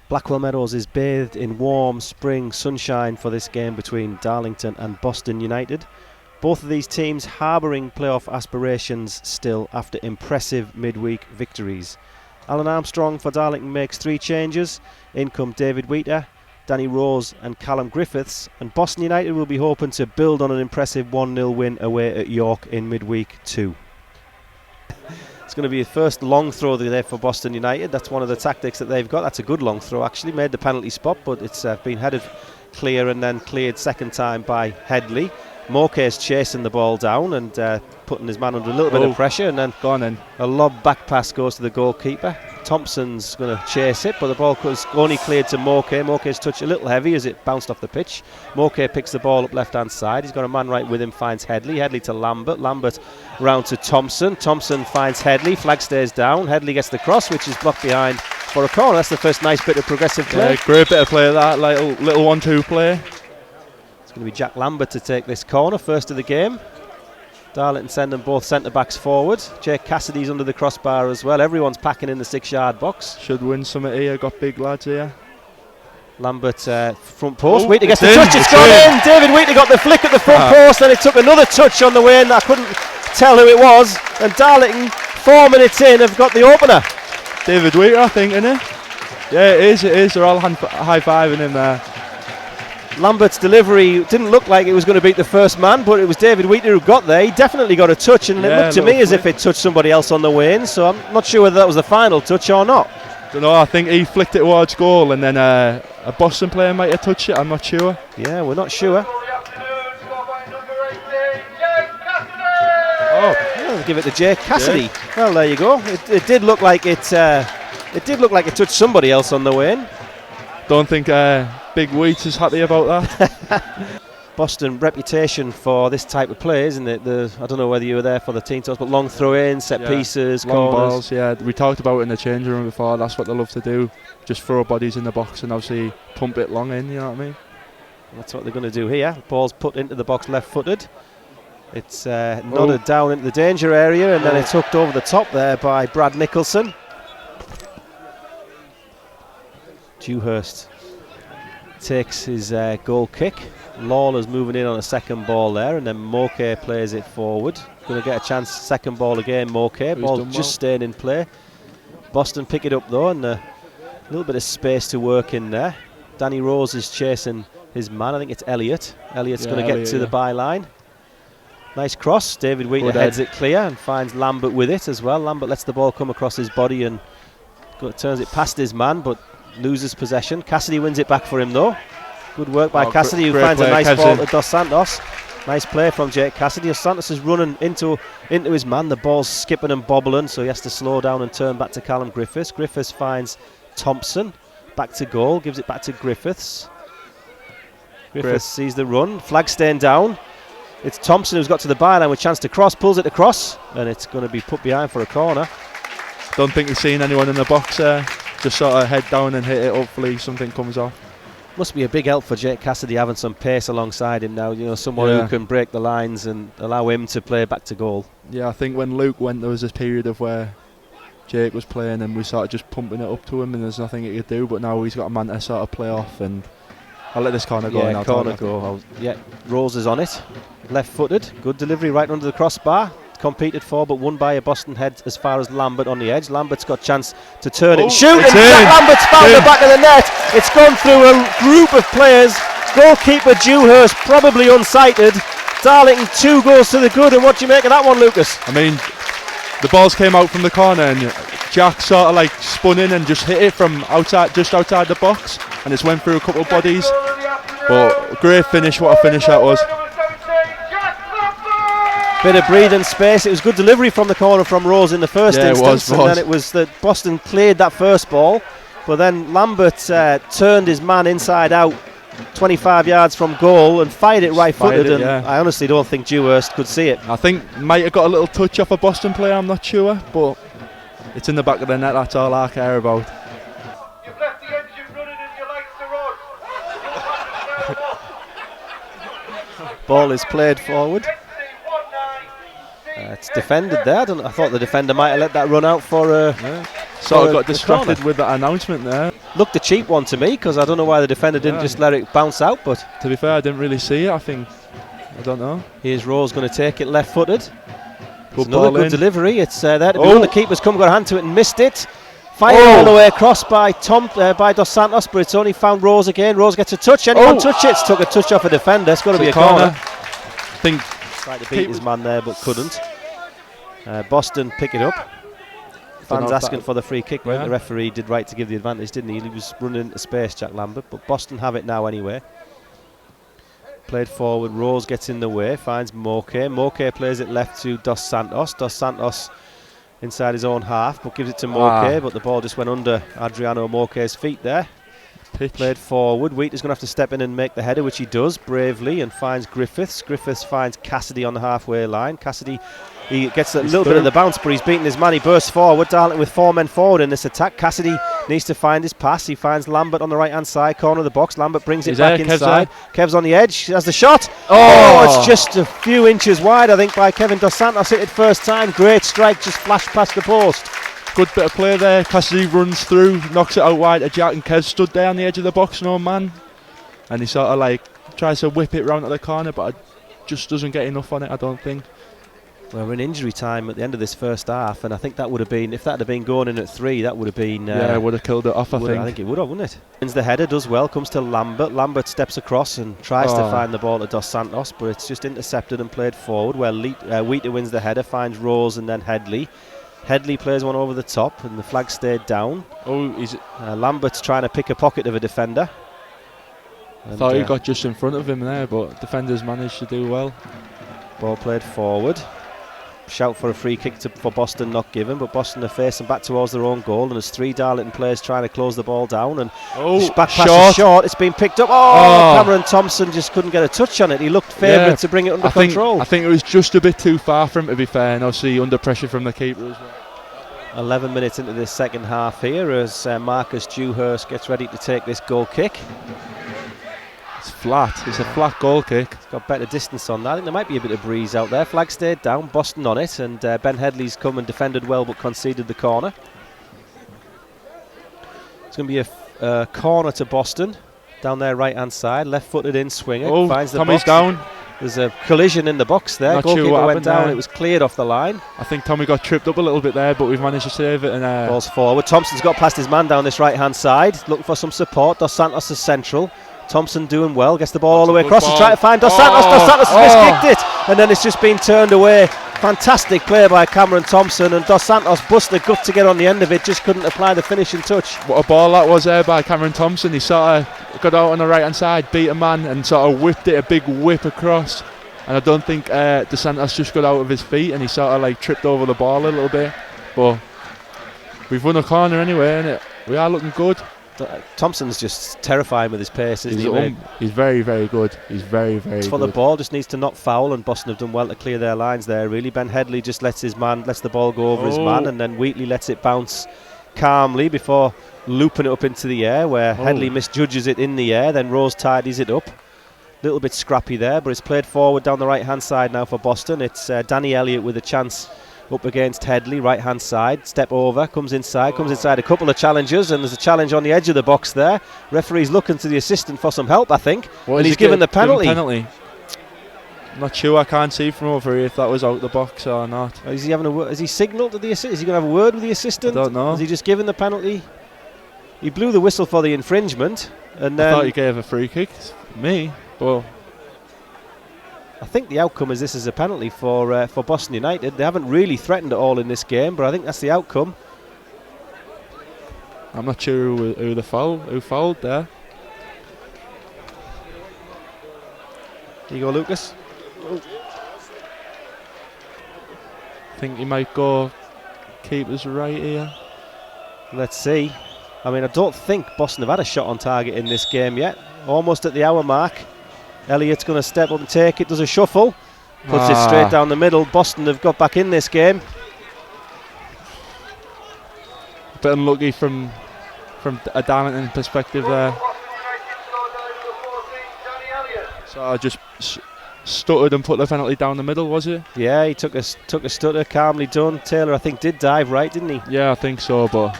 Blackwell Meadows is bathed in warm spring sunshine for this game between Darlington and Boston United. Both of these teams harbouring playoff aspirations still after impressive midweek victories. Alan Armstrong for Darlington makes 3 changes. In come David Wheater, Danny Rose and Callum Griffiths, and Boston United will be hoping to build on an impressive 1-0 win away at York in midweek 2. It's going to be the first long throw there for Boston United. That's one of the tactics that they've got. That's a good long throw, actually. Made the penalty spot, but it's been headed clear and then cleared second time by Headley. Moke's chasing the ball down and putting his man under a little bit of pressure, and then gone in. A lob back pass goes to the goalkeeper. Thompson's going to chase it, but the ball was only cleared to Moke. Moke's touch a little heavy as it bounced off the pitch. Moke picks the ball up left hand side. He's got a man right with him, finds Headley. Headley to Lambert. Lambert round to Thompson. Thompson finds Headley. Flag stays down. Headley gets the cross, which is blocked behind for a corner. That's the first nice bit of progressive play. Yeah, great bit of play, that little 1-2 play. It's going to be Jack Lambert to take this corner, first of the game. Darlington sending both centre-backs forward. Jake Cassidy's under the crossbar as well. Everyone's packing in the 6-yard box. Should win something here, got big lads here. Lambert front post. Wheater gets the touch, it's gone in. David Wheater got the flick at the front post, and it took another touch on the way in. I couldn't tell who it was. And Darlington, 4 minutes in, have got the opener. David Wheater, I think, isn't it? Yeah, it is. They're all high-fiving him there. Lambert's delivery didn't look like it was going to beat the first man, but it was David Wheater who got there. He definitely got a touch, and it looked to me as if it touched somebody else on the way in, so I'm not sure whether that was the final touch or not. Don't know, I think he flicked it towards goal, and then a Boston player might have touched it, I'm not sure. Yeah, we're not sure. I'll give it to Jake Cassidy. Yeah. Well, there you go. It did look like it touched somebody else on the way in. Don't think Big Wheat is happy about that. Boston reputation for this type of play, isn't it? I don't know whether you were there for the team toss, but long throw-ins, set pieces, long corners. balls. Yeah, we talked about it in the changing room before. That's what they love to do. Just throw bodies in the box and obviously pump it long in. You know what I mean? That's what they're going to do here. Ball's put into the box left-footed. It's nodded down into the danger area, and then it's hooked over the top there by Brad Nicholson. Dewhurst takes his goal kick. Lawler's moving in on a second ball there, and then Moke plays it forward. Going to get a chance, second ball again, Moke. Ball just staying in play. Boston pick it up though, and a little bit of space to work in there. Danny Rose is chasing his man. I think it's Elliott. Elliott's going to get to the byline. Nice cross. David Wheater heads it clear and finds Lambert with it as well. Lambert lets the ball come across his body and turns it past his man, but loses possession. Cassidy wins it back for him though. Good work by Cassidy, who finds a nice ball to Dos Santos. Nice play from Jake Cassidy. Dos Santos is running into his man. The ball's skipping and bobbling, so he has to slow down and turn back to Callum Griffiths. Griffiths finds Thompson. Back to goal, gives it back to Griffiths. Griffiths sees the run. Flag staying down. It's Thompson who's got to the byline with a chance to cross, pulls it across, and it's going to be put behind for a corner. Don't think he's seen anyone in the box there. Just sort of head down and hit it. Hopefully something comes off. Must be a big help for Jake Cassidy having some pace alongside him now. You know, someone who can break the lines and allow him to play back to goal. Yeah, I think when Luke went, there was this period of where Jake was playing and we started just pumping it up to him, and there's nothing he could do. But now he's got a man to sort of play off, and I'll let this corner go. Yeah, corner go. Rose is on it. Left-footed. Good delivery right under the crossbar. Competed for but won by a Boston head as far as Lambert on the edge. Lambert's got a chance to turn it and shoot, and Lambert's found the back of the net. It's gone through a group of players. Goalkeeper Dewhurst probably unsighted. Darlington 2 goals to the good, and what do you make of that one, Lucas? I mean, the balls came out from the corner and Jack sort of like spun in and just hit it from outside, just outside the box, and it's went through a couple of bodies. But great finish, what a finish that was. Bit of breathing space. It was good delivery from the corner from Rose in the first instance, and then it was that Boston cleared that first ball, but then Lambert turned his man inside out 25 yards from goal and fired it right-footed, and I honestly don't think Dewhurst could see it. I think might have got a little touch off a Boston player, I'm not sure, but it's in the back of the net, that's all I care about. You've left the engine running and you like to run. Ball is played forward. It's defended there. I thought the defender might have let that run out for sort of for got the distracted corner. with that announcement there. Looked a cheap one to me, because I don't know why the defender didn't just let it bounce out, but To be fair, I didn't really see it. I don't know. here's Rose going to take it left-footed. Good Another ball good in. delivery. It's there to be Oh. done. The keeper's come, got a hand to it and missed it. Fired Oh. all the way across by by Dos Santos, but it's only found Rose again. Rose gets a touch. Anyone touch it? It's took a touch off a defender. It's got to be a corner. I think Tried to beat his man there, but couldn't. Boston pick it up. Fans asking for the free kick. Right? Yeah. The referee did right to give the advantage, didn't he? He was running into space, Jack Lambert, but Boston have it now anyway. Played forward. Rose gets in the way, finds Moke. Moke plays it left to Dos Santos. Dos Santos inside his own half, but gives it to Moke, but the ball just went under Adriano Moke's feet there. pitch. Played forward. Wheater's going to have to step in and make the header, which he does bravely, and finds Griffiths. Griffiths finds Cassidy on the halfway line. Cassidy, he gets a little bit of the bounce, but he's beaten his man. He bursts forward. Darlington with 4 men forward in this attack. Cassidy needs to find his pass. He finds Lambert on the right hand side corner of the box. Lambert brings it back inside. Kev's on the edge. Has the shot. Oh, it's just a few inches wide, I think, by Kevin Dos Santos. Hit it first time. Great strike, just flashed past the post. Good bit of play there. Cassidy runs through, knocks it out wide to Jack, and Kev stood there on the edge of the box, no man. And he sort of like tries to whip it round to the corner, but just doesn't get enough on it, I don't think. Well, we're in injury time at the end of this first half, and I think that would have been, if that had been going in at 3, that would have been... yeah, would have killed it off, I think. I think it would have, wouldn't it? Wins the header, does well, comes to Lambert. Lambert steps across and tries to find the ball to Dos Santos, but it's just intercepted and played forward, where Wheater wins the header, finds Rose and then Headley. Headley plays one over the top, and the flag stayed down. Oh, he's... Lambert's trying to pick a pocket of a defender. I thought he got just in front of him there, but defenders managed to do well. Ball played forward. Shout for a free kick for Boston, not given, but Boston are facing back towards their own goal, and there's 3 Darlington players trying to close the ball down, and back pass is short. It's been picked up. Cameron Thompson just couldn't get a touch on it. He looked favourite to bring it under control. I think it was just a bit too far for him, to be fair, and obviously under pressure from the keeper as well. 11 minutes into this second half here, as Marcus Dewhurst gets ready to take this goal kick. It's flat. It's a flat goal kick. It's got better distance on that. I think there might be a bit of breeze out there. Flag stayed down, Boston on it, and Ben Headley's come and defended well but conceded the corner. It's going to be a corner to Boston down their right hand side. Left footed in, swinger. Finds the Tommy's box. down. There's a collision in the box there. Not sure Goalkeeper what went happened down. there. It was cleared off the line. I think Tommy got tripped up a little bit there, but we've managed to save it. And Ball's forward. Thompson's got past his man down this right hand side, looking for some support. Dos Santos is central. Thompson doing well, gets the ball all the way across. He's trying to find Dos Santos. Dos Santos has miskicked it, and then it's just been turned away. Fantastic play by Cameron Thompson, and Dos Santos busted a gut to get on the end of it, just couldn't apply the finishing touch. What a ball that was there by Cameron Thompson. He sort of got out on the right hand side, beat a man, and sort of whipped it, a big whip across. And I don't think Dos Santos just got out of his feet, and he sort of like tripped over the ball a little bit. But we've won a corner anyway, and we are looking good. Thompson's just terrifying with his pace, isn't he? He's very, very good. He's very, very good. For the ball, just needs to not foul, and Boston have done well to clear their lines there, really. Ben Headley just lets the ball go over his man, and then Wheatley lets it bounce calmly before looping it up into the air, where Headley misjudges it in the air, then Rose tidies it up. Little bit scrappy there, but it's played forward down the right hand side now for Boston. It's Danny Elliott with a chance up against Headley, right hand side. Step over, comes inside a couple of challengers, and there's a challenge on the edge of the box there. Referee's looking to the assistant for some help, I think. And he's given the penalty. I'm not sure, I can't see from over here if that was out the box or not. Is he having a word? Has he signalled to the assistant? Is he going to have a word with the assistant? I don't know. Has he just given the penalty? He blew the whistle for the infringement, and then I thought he gave a free kick. Me, well, I think the outcome is this is a penalty for Boston United. They haven't really threatened at all in this game, but I think that's the outcome. I'm not sure who fouled there. Here you go, Lucas. I think he might go keeper's right here. Let's see. I mean, I don't think Boston have had a shot on target in this game yet. Almost at the hour mark. Elliott's going to step up and take it, does a shuffle, puts it straight down the middle. Boston have got back in this game. A bit unlucky from a Darlington perspective there. So I just stuttered and put the penalty down the middle, was it? Yeah, he took a stutter, calmly done. Taylor, I think, did dive right, didn't he? Yeah, I think so, but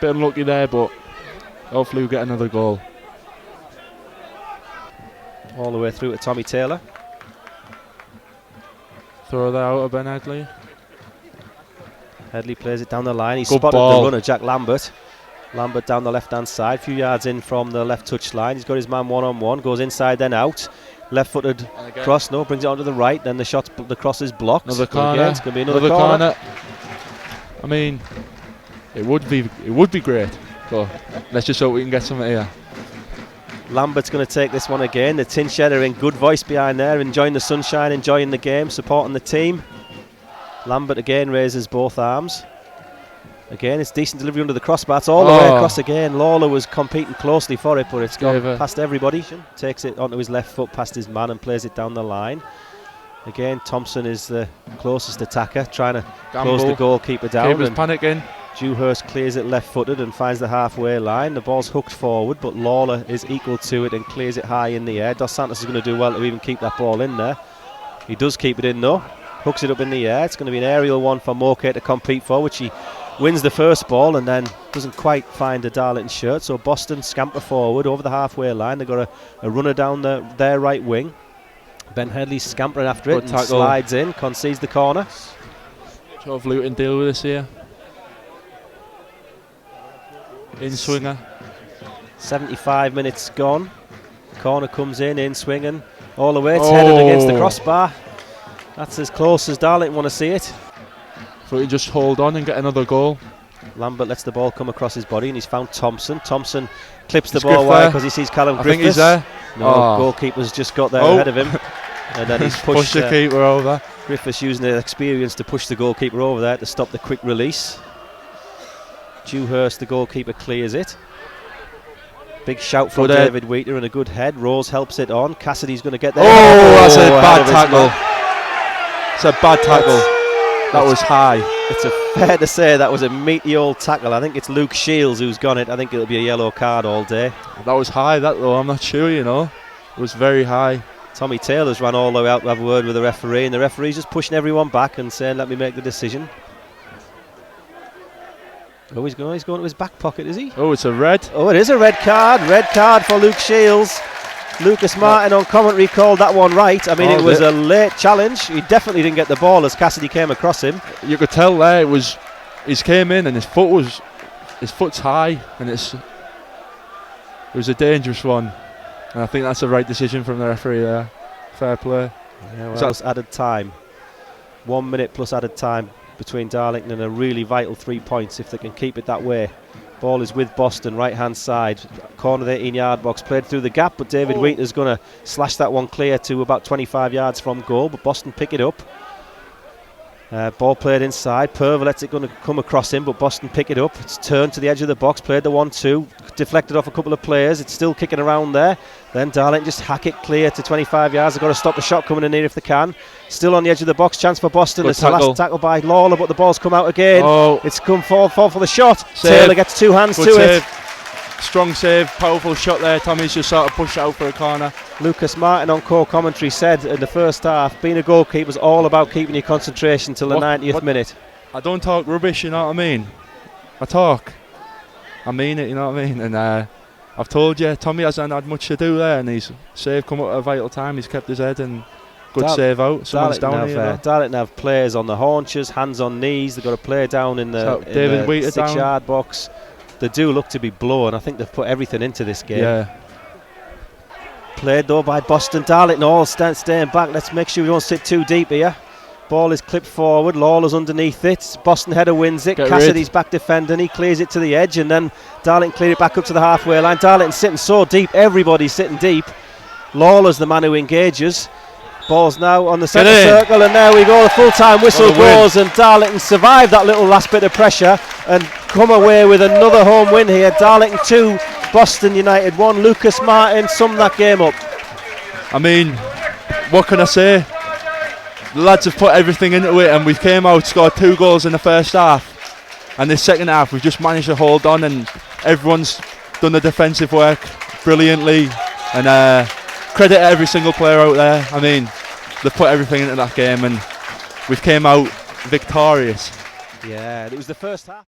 Bit unlucky there, but hopefully we'll get another goal. All the way through to Tommy Taylor. Throw that out of Ben Headley. Headley plays it down the line. He's Good spotted ball. the runner, Jack Lambert. Lambert down the left-hand side, a few yards in from the left touch line. He's got his man one-on-one, goes inside then out. Left-footed cross, no, brings it onto the right. Then the cross is blocked. Another But corner. again, it's going to be another corner. I mean, it would be great, but let's just hope we can get something here. Lambert's going to take this one again. The Tin Shed are in good voice behind there, enjoying the sunshine, enjoying the game, supporting the team. Lambert again raises both arms. Again, it's decent delivery under the crossbar. It's all the way across again. Lawler was competing closely for it, but it's gone past everybody. Takes it onto his left foot past his man and plays it down the line. Again, Thompson is the closest attacker, trying to close the goalkeeper down. Keeper's panicking. Dewhurst clears it left-footed and finds the halfway line. The ball's hooked forward, but Lawler is equal to it and clears it high in the air. Dos Santos is going to do well to even keep that ball in there. He does keep it in though. Hooks it up in the air. It's going to be an aerial one for Moke to compete for, which he wins the first ball and then doesn't quite find a Darlington shirt. So Boston scamper forward over the halfway line. They've got a runner down their right wing. Ben Headley scampering after it and slides in, concedes the corner. Sort of Luton deal with this here. In swinger. 75 minutes gone. Corner comes in swinging all the way. It's headed against the crossbar. That's as close as Darlington want to see it. So he just hold on and get another goal. Lambert lets the ball come across his body and he's found Thompson. Thompson clips the ball wide because he sees Callum Griffiths. I think he's there. No, goalkeeper's just got there ahead of him. And then he's pushed the keeper over. Griffiths using his experience to push the goalkeeper over there to stop the quick release. Dewhurst, the goalkeeper, clears it. Big shout from David Wheater and a good head. Rose helps it on. Cassidy's going to get there. Oh, that's a bad tackle. It's a bad tackle. That was high. It's fair to say that was a meaty old tackle. I think it's Luke Shields who's got it. I think it'll be a yellow card all day. That was high, that though. I'm not sure, you know. It was very high. Tommy Taylor's run all the way out to have a word with the referee, and the referee's just pushing everyone back and saying, let me make the decision. Oh, he's going to his back pocket, is he? Oh, it's a red. Oh, it is a red card. Red card for Luke Shields. Lucas Martin on commentary called that one right. I mean, it was a late challenge. He definitely didn't get the ball as Cassidy came across him. You could tell there he came in and his foot's high, and it was a dangerous one. And I think that's the right decision from the referee there. Fair play. Yeah, well, that's added time. 1 minute plus added time between Darlington and a really vital 3 points if they can keep it that way. Ball is with Boston, right hand side, corner of the 18-yard box, played through the gap, but David Wheater's going to slash that one clear to about 25 yards from goal, but Boston pick it up. Ball played inside, Purver lets it going to come across him, but Boston pick it up. It's turned to the edge of the box, played the 1-2, deflected off a couple of players. It's still kicking around there. Then Darlington just hack it clear to 25 yards. They've got to stop the shot coming in here if they can. Still on the edge of the box, chance for Boston. It's the last tackle by Lawler, but the ball's come out again. It's come fall for the shot. Taylor gets two hands to it. Strong save, powerful shot there. Tommy's just sort of pushed out for a corner. Lucas Martin on core commentary said in the first half, being a goalkeeper is all about keeping your concentration till the 90th minute. I don't talk rubbish, you know what I mean? I mean it, you know what I mean? And I've told you, Tommy hasn't had much to do there, and his save come up at a vital time. He's kept his head and good save out. Someone's down here. Darlington have players on the haunches, hands on knees. They've got a player down in the 6-yard box. They do look to be blown. I think they've put everything into this game. Yeah. Played though by Boston. Darlington all staying back. Let's make sure we don't sit too deep here. Ball is clipped forward. Lawler's underneath it. Boston header wins it. Cassidy's back defending. He clears it to the edge, and then Darlington cleared it back up to the halfway line. Darlington sitting so deep. Everybody's sitting deep. Lawler's the man who engages. Ball's now on the centre circle, and there we go. The full-time whistle goes, and Darlington survived that little last bit of pressure and come away with another home win here. Darlington 2, Boston United 1. Lucas Martin summed that game up. I mean, what can I say? The lads have put everything into it, and we've came out, scored 2 goals in the first half, and this second half we've just managed to hold on, and everyone's done the defensive work brilliantly, and credit every single player out there. I mean, they've put everything into that game, and we've came out victorious. Yeah, it was the first half.